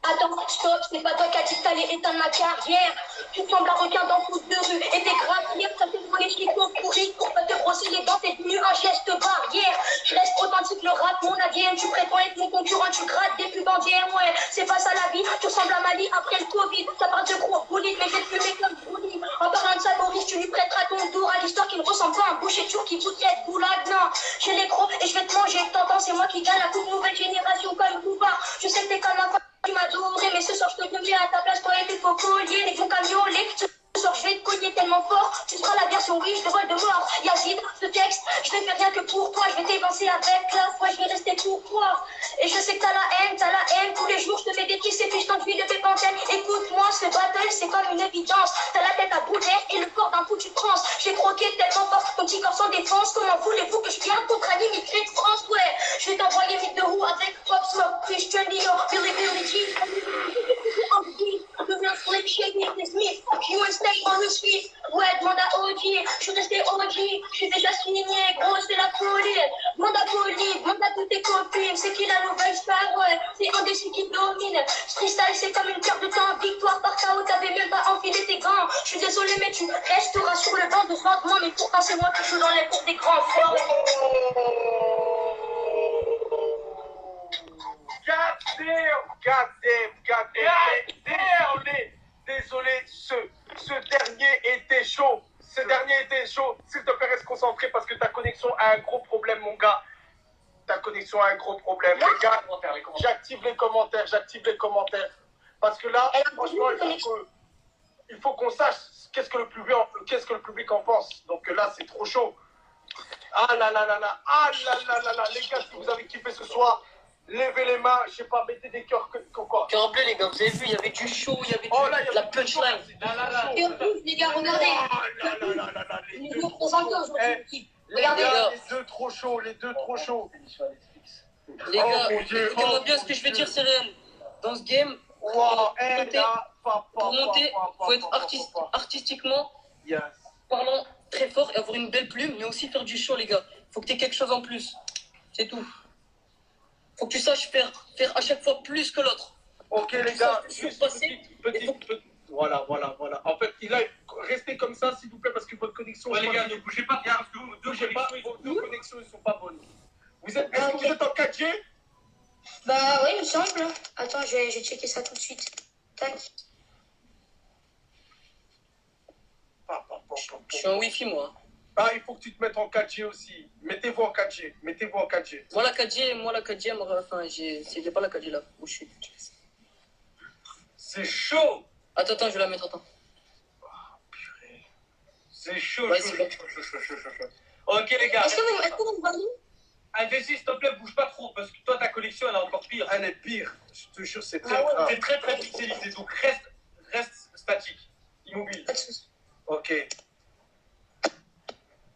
Attends, stop, c'est pas toi qui as dit que t'allais éteindre ma carrière. Tu sembles un requin dans foot de rue. Et t'es grave hier, ça fait pour les chicots pourris. Pour pas te brosser les dents, t'es devenu un geste barrière. Je reste authentique, le rap, mon ADN. Tu prétends être mon concurrent, tu grattes des pubs en DM. Ouais, c'est pas ça la vie. Tu ressembles à Mali après le Covid. Ça parle de gros bolides, mais t'es fumé comme Broly. En parlant de ça, Maurice, tu lui prêteras ton dos à l'histoire qui ne ressemble pas à un boucher turc qui vous traite goulag. Non, j'ai les crocs et je vais te manger. T'entends, c'est moi qui gagne la coupe nouvelle génération comme Bouba. Je sais que t'es comme un tu m'as adoré, mais ce soir je te mets à ta place, toi et tes faux colliers, les bons cabriolets. Ce soir je vais te cogner tellement fort, tu seras la version riche de vol de mort. Yazid, ce texte, je ne fais rien que pour toi, je vais t'évincer avec la foi, je vais rester pour toi. Et je sais que t'as la haine, tous les jours je te fais des kisses et puis je t'enfuis de tes pentaines. Écoute-moi, ce battle c'est comme une évidence, t'as la tête à boulet et le corps d'un foutu trans. J'ai croqué tellement fort, ton petit corps sans défense, comment voulez-vous que je vienne contre un immigré de France? Ouais, je vais t'envoyer vite de roue avec Pop Smoke, Christian Dior, Billy G. Je viens sur les shake me with me. You and stay on the street. Ouais, demande à OG. Je suis resté OG. Je suis déjà signé. Gros, c'est la folie. Demande à Polly. Demande à toutes tes copines. C'est qui la nouvelle star? Ouais, c'est indécis qui domine. Freestyle, c'est comme une carte de temps. Victoire par KO. T'avais même pas enfilé tes gants. Je suis désolé, mais tu resteras sur le banc de moi. Mais pourtant, c'est moi qui joue dans les cours des grands forts. Désolé, ce dernier était chaud. Ce dernier était chaud. S'il te plaît, reste concentré parce que ta connexion a un gros problème, mon gars. Ta connexion a un gros problème. Les gars, j'active les commentaires. Parce que là, franchement, il faut qu'on sache qu'est-ce que le public en pense. Donc là, c'est trop chaud. Ah là là là là. Ah là là là là. Les gars, si vous avez kiffé ce soir, levez les mains, je sais pas, mettez des cœurs, quoi. Cœur bleu, les gars, vous avez vu, il y avait du show, il y avait de la punchline. Et en plus, les gars, regardez. Nous nous présentons aujourd'hui. Regardez. Les deux trop chauds. Les gars, écoutez-moi bien ce que je vais dire, c'est réel. Dans ce game, pour monter, faut être artistiquement parlant très fort et avoir une belle plume, mais aussi faire du show, les gars. Faut que tu aies quelque chose en plus. C'est tout. Faut que tu saches faire à chaque fois plus que l'autre. Ok, les gars, juste Voilà. En fait, restez comme ça, s'il vous plaît, parce que votre connexion... Ouais, les gars, ne bougez pas bien, parce que vos deux connexions ne sont pas bonnes. Est-ce que vous êtes en 4G? Bah oui, il me semble. Attends, je vais checker ça tout de suite. Tac. Je suis en Wi-Fi, moi. Ah, il faut que tu te mettes en 4G aussi. Mettez-vous en 4G. Moi, la 4G, enfin, j'ai pas la 4G là, où je suis. C'est chaud. Attends, je vais la mettre, attends. C'est chaud, Ouais, chaud. Ok, les gars. Est-ce que vous me voyez? Indécis, s'il te plaît, bouge pas trop, parce que toi, ta connexion, elle est encore pire. Elle est pire. Je te jure, c'est très grave. C'est très, très pixelisé, donc reste statique, immobile. Pas de soucis. Ok.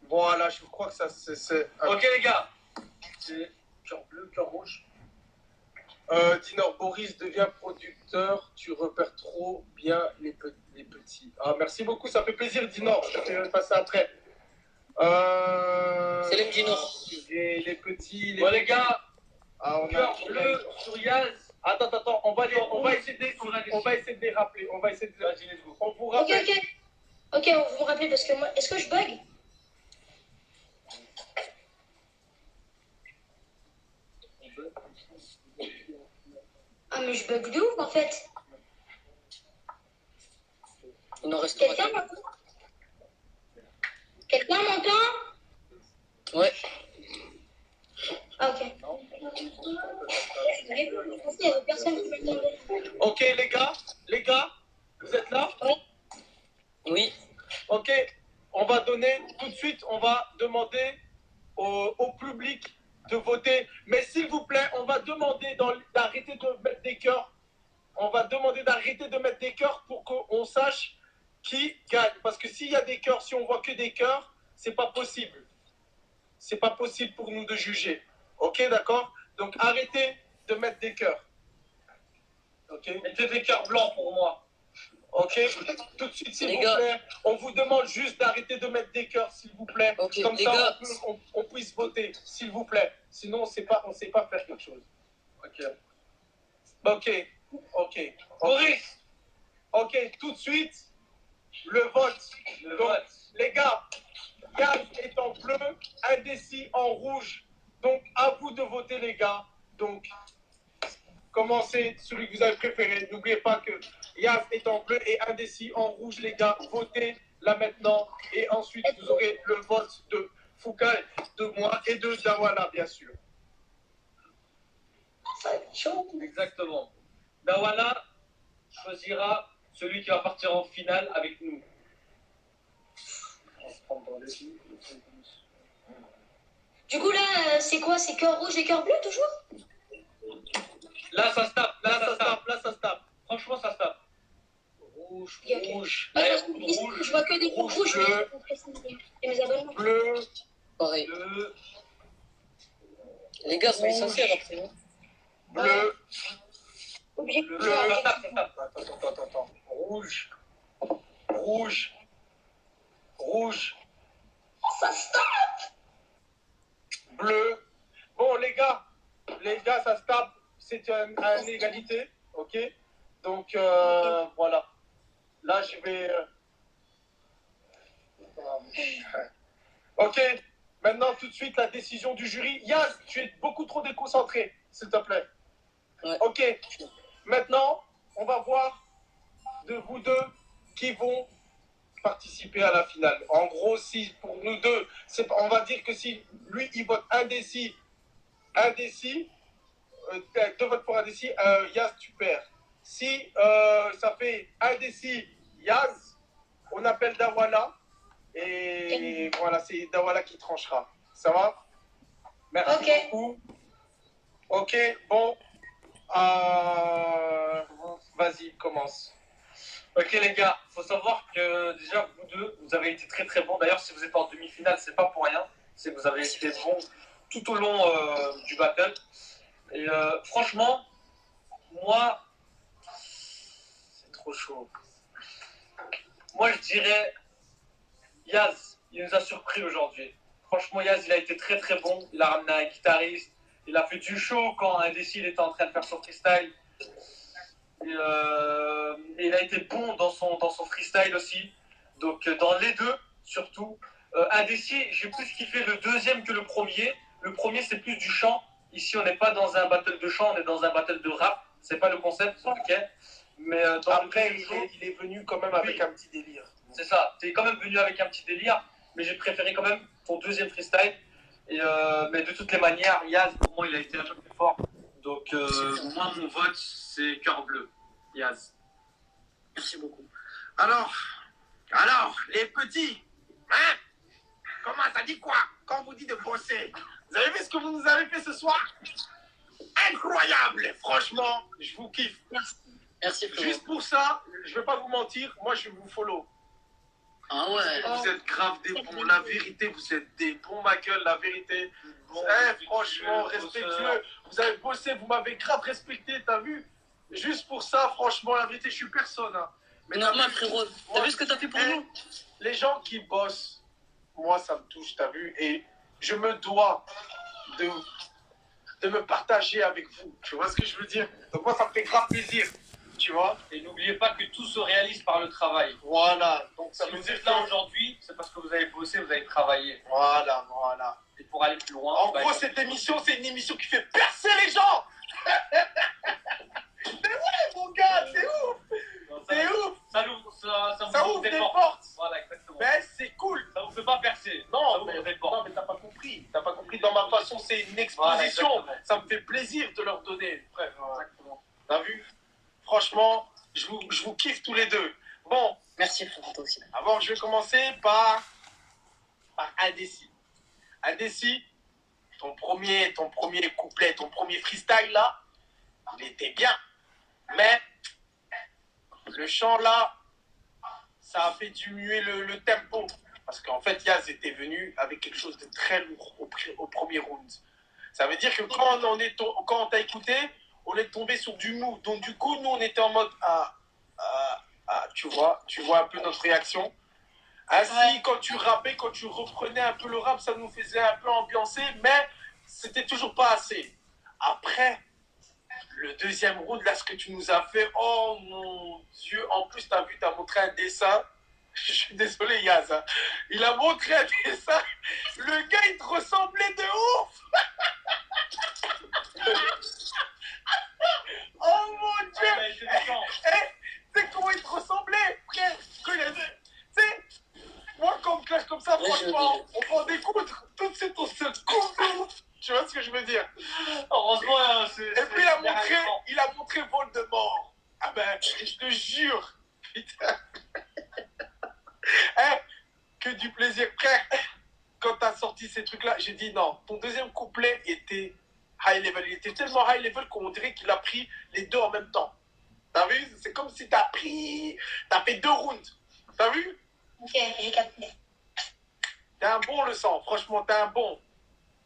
Voilà, je crois que ça, c'est... Ok, les gars. C'est cœur bleu, cœur rouge. Dinor, Boris devient producteur. Tu repères trop bien les petits. Ah, merci beaucoup, ça fait plaisir, Dinor. Je te fais passer après. C'est les Dinor. Les petits... Bon, les gars. Cœur bleu sur Yaz. Attends, on va essayer de les rappeler. On vous rappelle. Ok, vous me rappelez parce que moi... Est-ce que je bug? Ah mais je bug de ouf en fait. Il en reste Quelqu'un m'entend? Quelqu'un m'entend? Ouais. Ah ok. Il y avait personne qui m'entendait. Ok, les gars, Vous êtes là? Oui. Ok, on va donner tout de suite, on va demander au public de voter. Mais s'il vous plaît, on va demander d'arrêter de mettre des cœurs. On va demander d'arrêter de mettre des cœurs pour qu'on sache qui gagne. Parce que s'il y a des cœurs, si on voit que des cœurs, c'est pas possible. C'est pas possible pour nous de juger. Ok, d'accord? Donc arrêtez de mettre des cœurs. Ok? Mettez des cœurs blancs pour moi. Ok, tout de suite, s'il Les vous gars. plaît, on vous demande juste d'arrêter de mettre des cœurs, s'il vous plaît. Ok, Comme les ça, gars. on puisse voter, s'il vous plaît. Sinon, on sait pas faire quelque chose. Ok. Boris, Ok, tout de suite, le vote. Donc, les gars, Yann est en bleu, indécis en rouge. Donc, à vous de voter, les gars. Donc, commencez celui que vous avez préféré. N'oubliez pas que Yaz est en bleu et indécis en rouge, les gars. Votez là maintenant. Et ensuite, vous aurez le vote de Foucault, de moi et de Dawala, bien sûr. Ça va être chaud. exactement. Dawana choisira celui qui va partir en finale avec nous. On va se prendre dans les yeux. Du coup, là, c'est quoi? C'est cœur rouge et cœur bleu, toujours? Là, ça se tape. Là, ça se tape. Franchement, ça se tape. Rouge, Ok, ok. rouge. Là, Allez, parce que ici, je vois que des rouge, rouges, bleu. et mes abonnements. Bleu, Pareil. bleu, Les gars, soyez Rouge. sincères après. Hein. bleu. Obligé de bleu. faire Ça avec. tape, ça tape. Attends. Rouge. Rouge. Rouge. Ça se tape. Bleu. Bon, les gars, ça se tape. C'est une égalité. Ok? Donc, voilà. Là, je vais. Ok. Maintenant, tout de suite, la décision du jury. Yaz, tu es beaucoup trop déconcentré, s'il te plaît. Ouais. Ok. Maintenant, on va voir de vous deux qui vont participer à la finale. En gros, si pour nous deux, on va dire que si lui, il vote indécis, deux votes pour indécis, Yaz, tu perds. Si ça fait indécis, Yaz, on appelle Dawala. Et voilà, c'est Dawala qui tranchera. Ça va? Merci Ok. beaucoup. Ok, bon. Vas-y, commence. Ok les gars, faut savoir que déjà vous deux, vous avez été très très bons. D'ailleurs, si vous êtes en demi-finale, c'est pas pour rien. C'est que vous avez été bons tout au long du battle. Et franchement, moi, c'est trop chaud. Moi, je dirais Yaz, il nous a surpris aujourd'hui. Franchement, Yaz, il a été très très bon. Il a ramené un guitariste. Il a fait du show quand Indécis était en train de faire son freestyle. Et il a été bon dans son freestyle aussi. Donc dans les deux, surtout. Indécis, j'ai plus kiffé le deuxième que le premier. Le premier, c'est plus du chant. Ici, on n'est pas dans un battle de chant, on est dans un battle de rap. C'est pas le concept, ok. Mais dans Après, le deuxième show, il est venu quand même avec Oui. un petit délire. c'est ça. T'es quand même venu avec un petit délire, mais j'ai préféré quand même ton deuxième freestyle. Et, mais de toutes les manières, Yaz, pour moi, il a été un peu plus fort. Donc, moi, mon vote, c'est cœur bleu. Yaz. Merci beaucoup. Alors, les petits, hein? Comment ça dit quoi? Quand on vous dit de bosser, vous avez vu ce que vous nous avez fait ce soir? Incroyable, franchement, je vous kiffe. Merci frérot. Juste pour ça, je vais pas vous mentir, moi je vous follow. Ah ouais. Vous êtes grave des bons, la vérité, vous êtes des bons, ma gueule, la vérité. Franchement, respectueux. Vous avez bossé, vous m'avez grave respecté, t'as vu? Juste pour ça, franchement, la vérité, je suis personne. Hein. Mais normal frérot. T'as vu ce que t'as fait pour nous? Les gens qui bossent, moi ça me touche, t'as vu? Et je me dois de me partager avec vous. Tu vois ce que je veux dire? Donc moi, ça me fait grave plaisir. Tu vois? Et n'oubliez pas que tout se réalise par le travail. Voilà. Donc ça Si veut vous dire êtes là aujourd'hui, c'est parce que vous avez bossé, vous avez travaillé. Voilà. Et pour aller plus loin, En bah, gros, cette émission, c'est une émission qui fait percer les gens. C'est vrai, mon gars, c'est ouf. C'est ouf. Ça Ça ouvre des portes. Voilà, exactement. Mais c'est cool. Ça vous fait pas percer. Ça Non, ouvre mais, des portes. non, mais t'as pas compris. T'as pas compris. Dans ma façon, c'est une Voilà, exposition. exactement. Ça me fait plaisir de leur donner. Frère, Exactement. t'as vu? Franchement, je vous kiffe tous les deux. Bon. Merci, frère, toi aussi. Avant, je vais commencer par Adessi. Adessi, ton premier couplet, ton premier freestyle là, il était bien. Mais le chant là, ça a fait diminuer le tempo. Parce qu'en fait, Yaz était venu avec quelque chose de très lourd au premier round. Ça veut dire que quand on t'a écouté, on est tombé sur du mou. Donc du coup, nous, on était en mode, tu vois un peu notre réaction. Ainsi, ouais. Quand tu rappais, quand tu reprenais un peu le rap, ça nous faisait un peu ambiancer, mais c'était toujours pas assez. Après, le deuxième round, là, ce que tu nous as fait, oh mon Dieu, en plus, t'as montré un dessin. Je suis désolé, Yaz. Hein. Il a montré un dessin. Le gars, il te ressemblait de ouf. Oh mon Dieu. Tu sais comment il te ressemblait, frère? Tu sais, moi, quand on clash comme ça, franchement, on prend des coups, tout de suite, on se coupe. Tu vois ce que je veux dire? Heureusement, et puis, il a montré Voldemort. Ah ben, je te jure. Putain. Que du plaisir, frère. Quand t'as sorti ces trucs-là, j'ai dit non. Ton deuxième couplet était high level. Il était tellement high level qu'on dirait qu'il a pris les deux en même temps. T'as vu? C'est comme si t'as fait 2 rounds. T'as vu? Ok, j'ai capté. T'es un bon le sang, franchement, t'es un bon.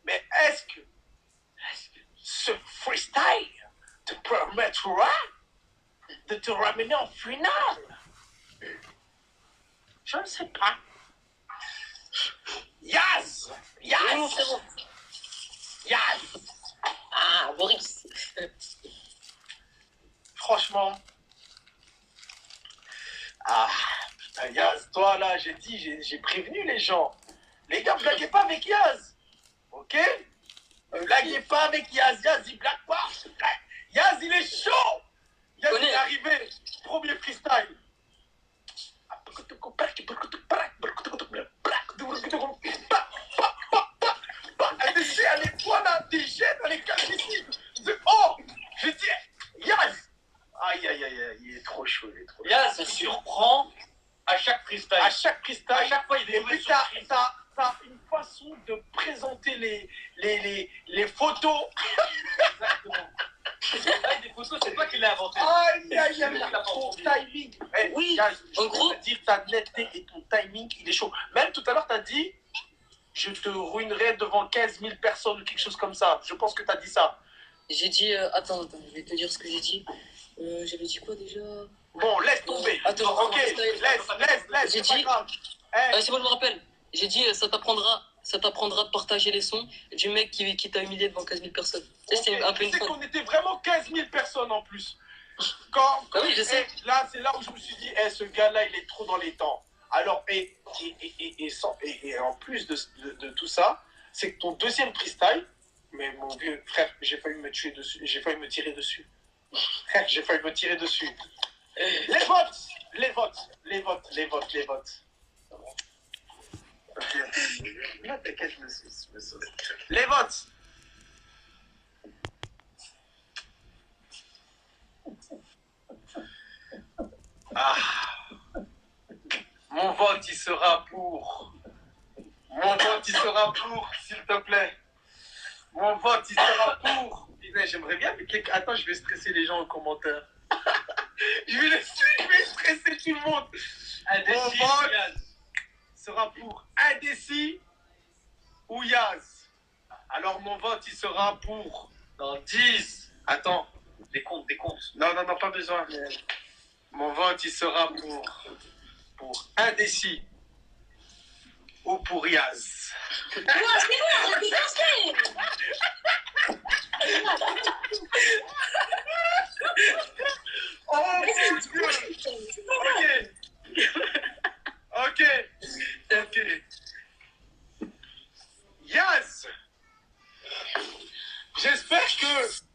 Mais est-ce que ce freestyle te permettra de te ramener en finale? Je ne sais pas. Yaz! Non, c'est bon. Yaz! Ah, Boris. Franchement. Putain, Yaz, toi là, j'ai prévenu les gens. Les gars, blaguez pas avec Yaz. Ok? Blaguez pas avec Yaz. Yaz, il blague pas. Yaz, il est chaud. Yaz, il est arrivé. Premier freestyle. Elle est quoi là? T'es jeune, elle est cache ici. Oh! J'ai dit, Yaz! Aïe, aïe, aïe, il est trop chaud, il est trop chaud. Yaz se surprend à chaque freestyle. À chaque freestyle. À chaque fois, il est et puis t'as une façon de présenter les photos. Exactement. Là, des photos, c'est toi qui l'as inventé. Aïe, aïe, aïe, ton timing. Oui, en gros, dire ta netteté et ton timing, il est chaud. Même tout à l'heure, t'as dit, je te ruinerai devant 15 000 personnes ou quelque chose comme ça. Je pense que t'as dit ça. J'ai dit, attends, je vais te dire ce que j'ai dit. J'avais dit quoi déjà? Bon, laisse tomber. Attends, ok, laisse. J'ai dit, c'est bon, je me rappelle. J'ai dit, ça t'apprendra de partager les sons du mec qui t'a humilié devant 15 000 personnes. Okay. C'était un peu une fois. Qu'on était vraiment 15 000 personnes en plus. Quand oui, je sais. Là, c'est là où je me suis dit, ce gars-là, il est trop dans les temps. Alors, et en plus de tout ça, c'est que ton deuxième freestyle, mais mon vieux frère, j'ai failli me tirer dessus. Frère, j'ai failli me tirer dessus. Les votes. Ok. Là, t'inquiète, je me sauve. Les votes. Mon vote, il sera pour. S'il te plaît. Mon vote, il sera pour. J'aimerais bien, mais attends, je vais stresser les gens en commentaire. je vais stresser tout le monde. Mon vote sera pour Adessi ou Yaz. Alors mon vote, il sera pour dans 10. Attends. Des comptes. Non, pas besoin. Mon vote, il sera pour Adessi ou pour Yaz. Non, c'est bon, j'ai défoncé. Oh mon Dieu. Ok. Yaz. J'espère que